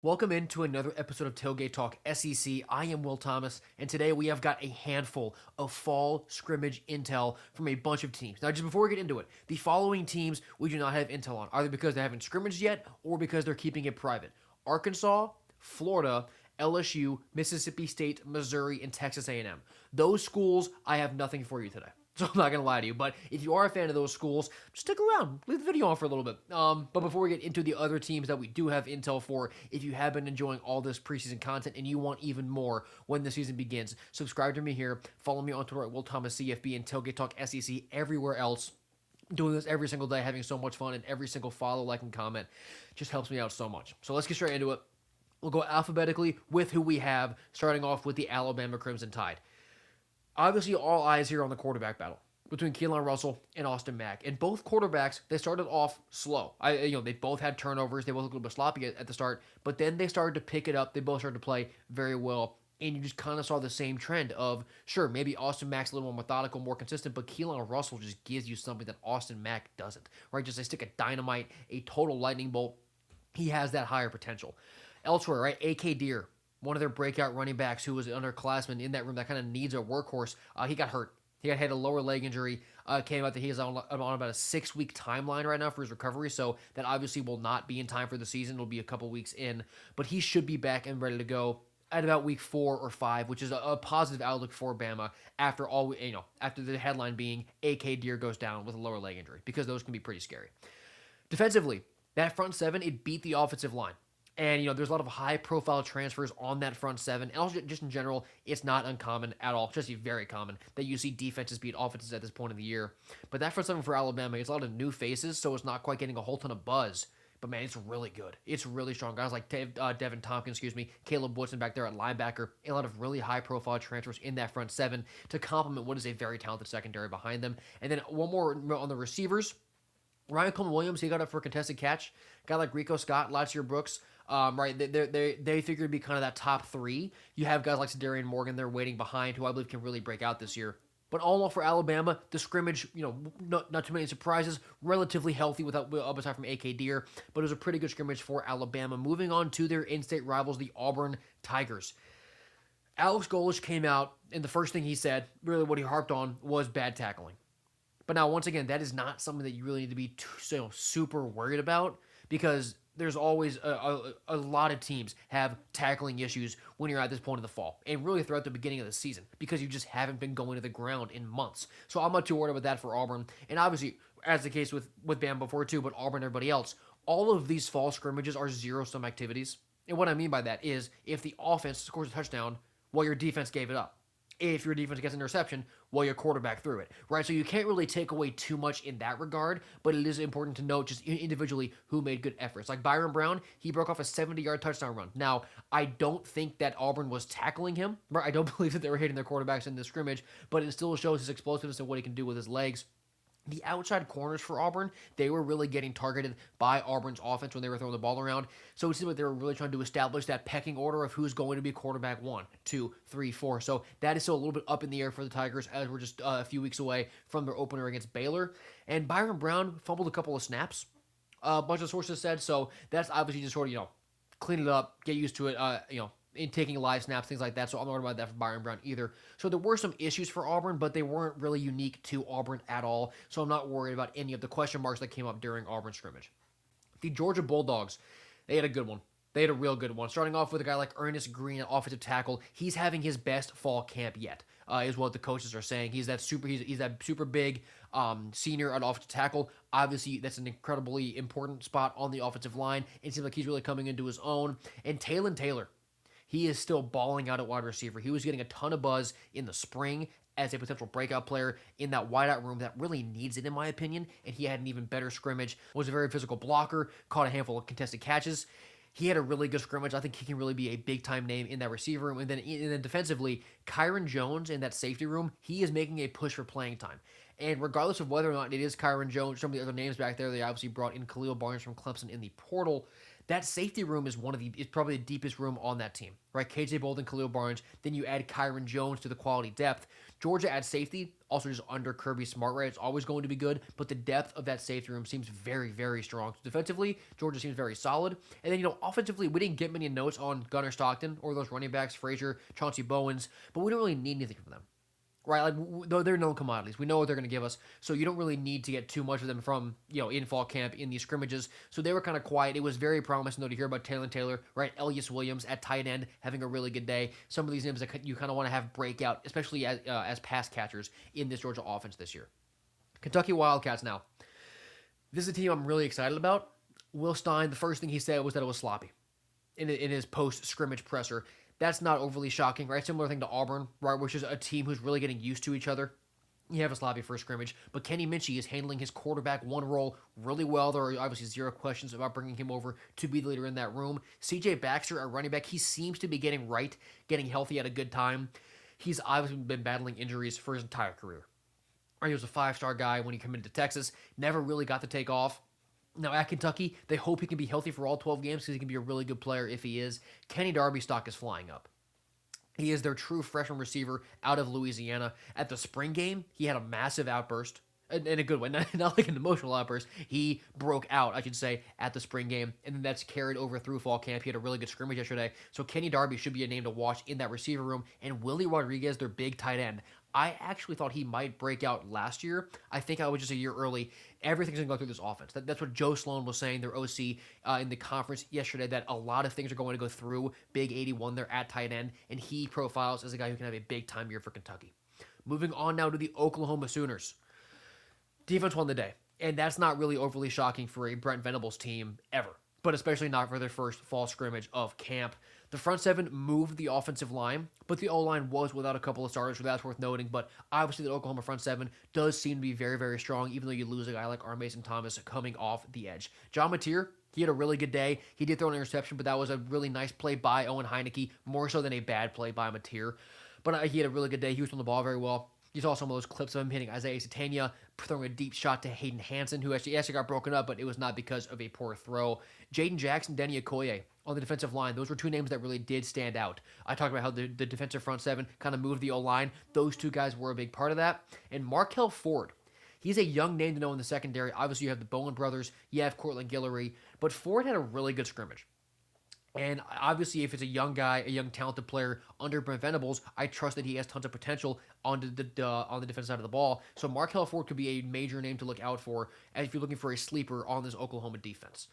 Welcome into another episode of Tailgate Talk SEC. I am Will Thomas, and today we have got a handful of fall scrimmage intel from a bunch of teams. Now, just before we get into it, the following teams we do not have intel on, either because they haven't scrimmaged yet or because they're keeping it private: Arkansas, Florida, LSU, Mississippi State, Missouri, and Texas A&M. Those schools, I have nothing for you today. So I'm not going to lie to you, but if you are a fan of those schools, stick around. Leave the video on for a little bit. But before we get into the other teams that we do have intel for, if you have been enjoying all this preseason content and you want even more when the season begins, subscribe to me here. Follow me on Twitter at Will Thomas CFB and Tailgate Talk SEC everywhere else. Doing this every single day, having so much fun, and every single follow, like, and comment just helps me out so much. So let's get straight into it. We'll go alphabetically with who we have, starting off with the Alabama Crimson Tide. Obviously, all eyes here on the quarterback battle between Keelan Russell and Austin Mack. And both quarterbacks, they started off slow. They both had turnovers. They both looked a little bit sloppy at the start, but then they started to pick it up. They both started to play very well. And you just kind of saw the same trend of, sure, maybe Austin Mack's a little more methodical, more consistent, but Keelan Russell just gives you something that Austin Mack doesn't, right? Just a stick of dynamite, a total lightning bolt. He has that higher potential. Elsewhere, right, A.K. Deer, one of their breakout running backs who was an underclassman in that room that kind of needs a workhorse. He got hurt. He had a lower leg injury. Came out that he is on about a 6-week timeline right now for his recovery, so that obviously will not be in time for the season. It'll be a couple weeks in, but he should be back and ready to go at about week 4 or 5, which is a positive outlook for Bama after after the headline being A.K. Deer goes down with a lower leg injury, because those can be pretty scary. Defensively, that front seven, it beat the offensive line. And, there's a lot of high-profile transfers on that front seven. And also, just in general, it's not uncommon at all, just very common, that you see defenses beat offenses at this point of the year. But that front seven for Alabama, it's a lot of new faces, so it's not quite getting a whole ton of buzz. But, man, it's really good. It's really strong. Guys like Devin Tompkins, Caleb Woodson back there at linebacker, a lot of really high-profile transfers in that front seven to complement what is a very talented secondary behind them. And then one more on the receivers. Ryan Coleman Williams, he got up for a contested catch. Guy like Rico Scott, Latier Brooks, right? They figure to be kind of that top 3. You have guys like Sedarian Morgan there waiting behind, who I believe can really break out this year. But all in all for Alabama, the scrimmage, not too many surprises, relatively healthy aside from A.K. Deer, but it was a pretty good scrimmage for Alabama. Moving on to their in-state rivals, the Auburn Tigers. Alex Golesh came out, and the first thing he said, really what he harped on, was bad tackling. But now, once again, that is not something that you really need to be super worried about, because there's always a lot of teams have tackling issues when you're at this point of the fall, and really throughout the beginning of the season, because you just haven't been going to the ground in months. So I'm not too worried about that for Auburn. And obviously, as the case with Bama before too, but Auburn and everybody else, all of these fall scrimmages are zero-sum activities. And what I mean by that is, if the offense scores a touchdown, well, your defense gave it up. If your defense gets an interception, well, your quarterback threw it, right? So you can't really take away too much in that regard, but it is important to note just individually who made good efforts. Like Byron Brown, he broke off a 70-yard touchdown run. Now, I don't think that Auburn was tackling him, right? I don't believe that they were hitting their quarterbacks in this scrimmage, but it still shows his explosiveness and what he can do with his legs. The outside corners for Auburn, they were really getting targeted by Auburn's offense when they were throwing the ball around. So it seemed like they were really trying to establish that pecking order of who's going to be quarterback 1, 2, 3, 4. So that is still a little bit up in the air for the Tigers, as we're just a few weeks away from their opener against Baylor. And Byron Brown fumbled a couple of snaps, a bunch of sources said. So that's obviously just sort of, clean it up, get used to it, in taking live snaps, things like that. So I'm not worried about that for Byron Brown either. So there were some issues for Auburn, but they weren't really unique to Auburn at all. So I'm not worried about any of the question marks that came up during Auburn scrimmage. The Georgia Bulldogs, they had a good one. They had a real good one. Starting off with a guy like Ernest Green, an offensive tackle. He's having his best fall camp yet, is what the coaches are saying. He's that super big senior at offensive tackle. Obviously, that's an incredibly important spot on the offensive line. It seems like he's really coming into his own. And Talon Taylor, he is still balling out at wide receiver. He was getting a ton of buzz in the spring as a potential breakout player in that wideout room that really needs it, in my opinion. And he had an even better scrimmage, was a very physical blocker, caught a handful of contested catches. He had a really good scrimmage. I think he can really be a big-time name in that receiver room. And then defensively, Kyron Jones in that safety room, he is making a push for playing time. And regardless of whether or not it is Kyron Jones, some of the other names back there, they obviously brought in Khalil Barnes from Clemson in the portal. That safety room is probably the deepest room on that team, right? KJ Bolden, Khalil Barnes. Then you add Kyron Jones to the quality depth. Georgia at safety, also just under Kirby Smart, right? It's always going to be good, but the depth of that safety room seems very, very strong. So defensively, Georgia seems very solid. And then, offensively, we didn't get many notes on Gunnar Stockton or those running backs, Frazier, Chauncey Bowens, but we don't really need anything from them. Right, like they're known commodities. We know what they're going to give us, so you don't really need to get too much of them from in fall camp in these scrimmages. So they were kind of quiet. It was very promising though to hear about Taylor, right? Elias Williams at tight end having a really good day. Some of these names that you kind of want to have breakout, especially as pass catchers in this Georgia offense this year. Kentucky Wildcats now. This is a team I'm really excited about. Will Stein, the first thing he said was that it was sloppy in his post scrimmage presser. That's not overly shocking, right? Similar thing to Auburn, right? Which is a team who's really getting used to each other. You have a sloppy first scrimmage, but Kenny Minchie is handling his quarterback one role really well. There are obviously zero questions about bringing him over to be the leader in that room. CJ Baxter at running back, he seems to be getting healthy at a good time. He's obviously been battling injuries for his entire career. Right? He was a 5-star guy when he committed to Texas, never really got to take off. Now, at Kentucky, they hope he can be healthy for all 12 games because he can be a really good player if he is. Kenny Darby's stock is flying up. He is their true freshman receiver out of Louisiana. At the spring game, he had a massive outburst. In a good way, not like an emotional outburst. He broke out, I should say, at the spring game, and then that's carried over through fall camp. He had a really good scrimmage yesterday. So Kenny Darby should be a name to watch in that receiver room. And Willie Rodriguez, their big tight end. I actually thought he might break out last year. I think I was just a year early. Everything's going to go through this offense. That's what Joe Sloan was saying, their OC, in the conference yesterday, that a lot of things are going to go through Big 81 there at tight end, and he profiles as a guy who can have a big-time year for Kentucky. Moving on now to the Oklahoma Sooners. Defense won the day, and that's not really overly shocking for a Brent Venables team ever, but especially not for their first fall scrimmage of camp. The front seven moved the offensive line, but the O-line was without a couple of starters, so that's worth noting. But obviously the Oklahoma front seven does seem to be very, very strong, even though you lose a guy like R. Mason Thomas coming off the edge. John Mateer, he had a really good day. He did throw an interception, but that was a really nice play by Owen Heineke, more so than a bad play by Mateer. But he had a really good day. He was on the ball very well. You saw some of those clips of him hitting Isaiah Satania, throwing a deep shot to Hayden Hansen, who actually got broken up, but it was not because of a poor throw. Jaden Jackson, Denny Okoye on the defensive line. Those were two names that really did stand out. I talked about how the defensive front seven kind of moved the O-line. Those two guys were a big part of that. And Markel Ford, he's a young name to know in the secondary. Obviously, you have the Bowen brothers. You have Cortland Guillory. But Ford had a really good scrimmage. And obviously, if it's a young guy, a young talented player under Brent Venables, I trust that he has tons of potential on the defensive side of the ball. So Markel Ford could be a major name to look out for if you're looking for a sleeper on this Oklahoma defense.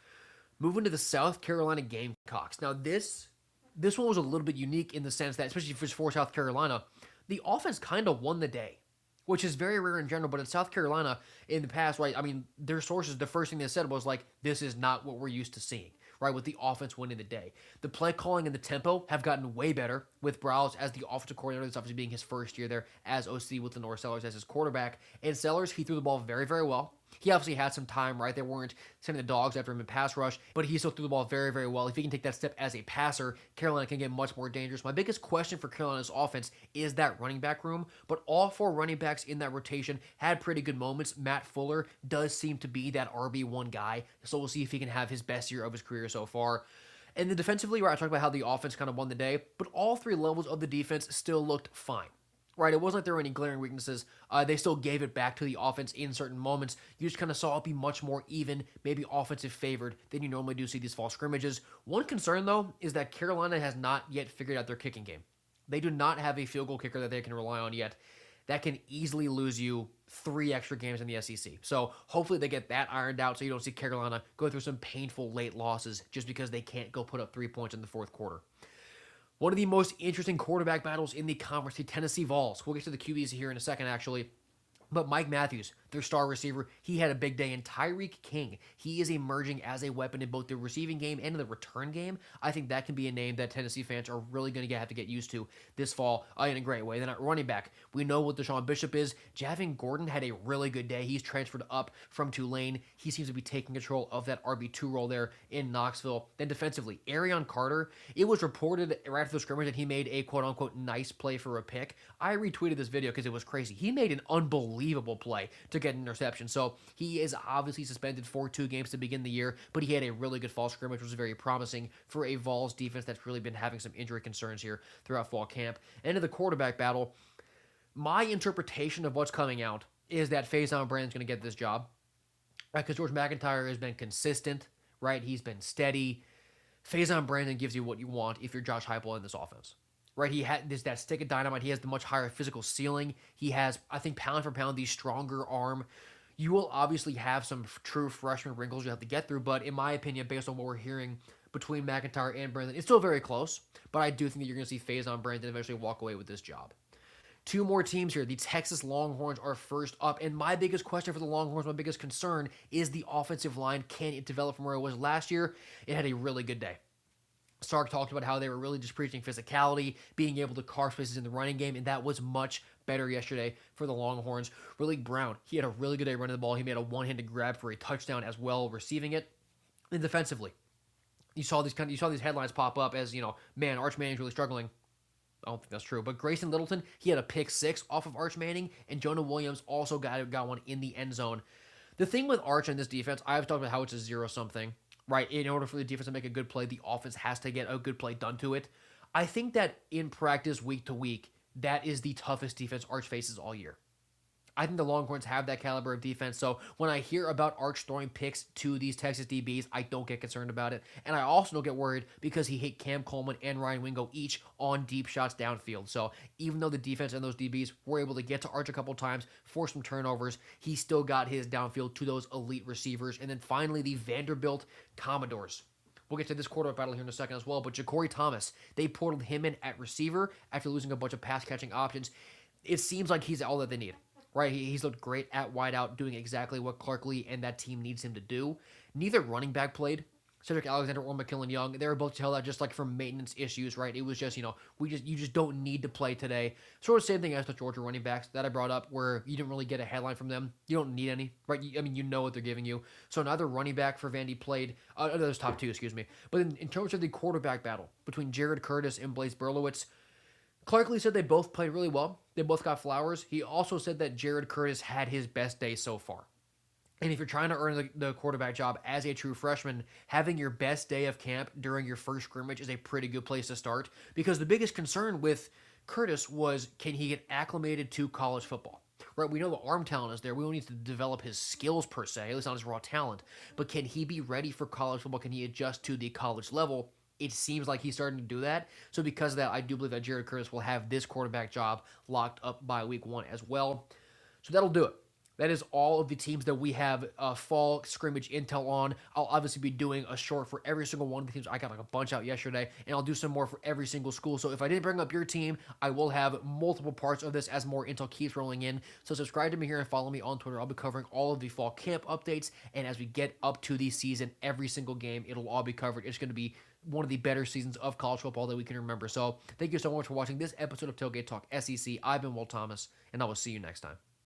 Moving to the South Carolina Gamecocks. Now, this one was a little bit unique in the sense that, especially for South Carolina, the offense kind of won the day, which is very rare in general. But in South Carolina, in the past, right, I mean, their sources, the first thing they said was like, this is not what we're used to seeing, right, with the offense winning the day. The play calling and the tempo have gotten way better with Browse as the offensive coordinator. This obviously being his first year there as OC with Lenore Sellers as his quarterback. And Sellers, he threw the ball very, very well. He obviously had some time, right? They weren't sending the dogs after him in pass rush, but he still threw the ball very, very well. If he can take that step as a passer, Carolina can get much more dangerous. My biggest question for Carolina's offense is that running back room, but all four running backs in that rotation had pretty good moments. Matt Fuller does seem to be that RB1 guy, so we'll see if he can have his best year of his career so far. And then defensively, right, I talked about how the offense kind of won the day, but all three levels of the defense still looked fine. Right, it wasn't like there were any glaring weaknesses. They still gave it back to the offense in certain moments. You just kind of saw it be much more even, maybe offensive favored than you normally do see these fall scrimmages. One concern, though, is that Carolina has not yet figured out their kicking game. They do not have a field goal kicker that they can rely on yet. That can easily lose you 3 extra games in the SEC. So hopefully they get that ironed out so you don't see Carolina go through some painful late losses just because they can't go put up 3 points in the fourth quarter. One of the most interesting quarterback battles in the conference, the Tennessee Vols. We'll get to the QBs here in a second, actually. But Mike Matthews, their star receiver, he had a big day. And Tyreek King, he is emerging as a weapon in both the receiving game and in the return game. I think that can be a name that Tennessee fans are really going to have to get used to this fall in a great way. Then at running back, we know what Deshaun Bishop is. Javin Gordon had a really good day. He's transferred up from Tulane. He seems to be taking control of that RB2 role there in Knoxville. Then defensively, Arion Carter, it was reported right after the scrimmage that he made a quote-unquote nice play for a pick. I retweeted this video because it was crazy. He made an unbelievable play to get an interception. So he is obviously suspended for 2 games to begin the year, but he had a really good fall scrimmage, which was very promising for a Vols defense that's really been having some injury concerns here throughout fall camp. And in the quarterback battle, my interpretation of what's coming out is that Faison Brandon's going to get this job, right? Because George McIntyre has been consistent, right? He's been steady. Faison Brandon gives you what you want if you're Josh Heupel in this offense, right? He had this that stick of dynamite. He has the much higher physical ceiling. He has, I think, pound for pound, the stronger arm. You will obviously have some true freshman wrinkles you have to get through, but in my opinion, based on what we're hearing between McIntyre and Brandon, it's still very close. But I do think that you're going to see Faison Brandon eventually walk away with this job. 2 more teams here. The Texas Longhorns are first up. And my biggest question for the Longhorns, my biggest concern is the offensive line. Can it develop from where it was last year? It had a really good day. Sark talked about how they were really just preaching physicality, being able to carve spaces in the running game, and that was much better yesterday for the Longhorns. Malik Brown, he had a really good day running the ball. He made a one-handed grab for a touchdown as well, receiving it. And defensively, you saw these headlines pop up as, man, Arch Manning's really struggling. I don't think that's true. But Grayson Littleton, he had a pick 6 off of Arch Manning, and Jonah Williams also got one in the end zone. The thing with Arch in this defense, I've talked about how it's a 0-something, right? In order for the defense to make a good play, the offense has to get a good play done to it. I think that in practice, week to week, that is the toughest defense Arch faces all year. I think the Longhorns have that caliber of defense. So when I hear about Arch throwing picks to these Texas DBs, I don't get concerned about it. And I also don't get worried because he hit Cam Coleman and Ryan Wingo each on deep shots downfield. So even though the defense and those DBs were able to get to Arch a couple times, force some turnovers, he still got his downfield to those elite receivers. And then finally, the Vanderbilt Commodores. We'll get to this quarterback battle here in a second as well. But Ja'Cory Thomas, they portaled him in at receiver after losing a bunch of pass-catching options. It seems like he's all that they need. Right, he's looked great at wideout, doing exactly what Clark Lee and that team needs him to do. Neither running back played. Cedric Alexander or McKillen Young, they were both held out just like from maintenance issues, right? It was just, you just don't need to play today. Sort of same thing as the Georgia running backs that I brought up, where you didn't really get a headline from them. You don't need any, right? You know what they're giving you. So neither running back for Vandy played. Those top 2, excuse me. But in terms of the quarterback battle between Jared Curtis and Blaise Berlowitz, Clark Lee said they both played really well. They both got flowers. He also said that Jared Curtis had his best day so far. And if you're trying to earn the quarterback job as a true freshman, having your best day of camp during your first scrimmage is a pretty good place to start. Because the biggest concern with Curtis was, can he get acclimated to college football? Right, we know the arm talent is there. We don't need to develop his skills per se, at least not his raw talent. But can he be ready for college football? Can he adjust to the college level? It seems like he's starting to do that. So because of that, I do believe that Jared Curtis will have this quarterback job locked up by week 1 as well. So that'll do it. That is all of the teams that we have fall scrimmage intel on. I'll obviously be doing a short for every single one of the teams. I got like a bunch out yesterday, and I'll do some more for every single school. So if I didn't bring up your team, I will have multiple parts of this as more intel keeps rolling in. So subscribe to me here and follow me on Twitter. I'll be covering all of the fall camp updates, and as we get up to the season, every single game, it'll all be covered. It's going to be one of the better seasons of college football that we can remember. So thank you so much for watching this episode of Tailgate Talk SEC. I've been Will Thomas, and I will see you next time.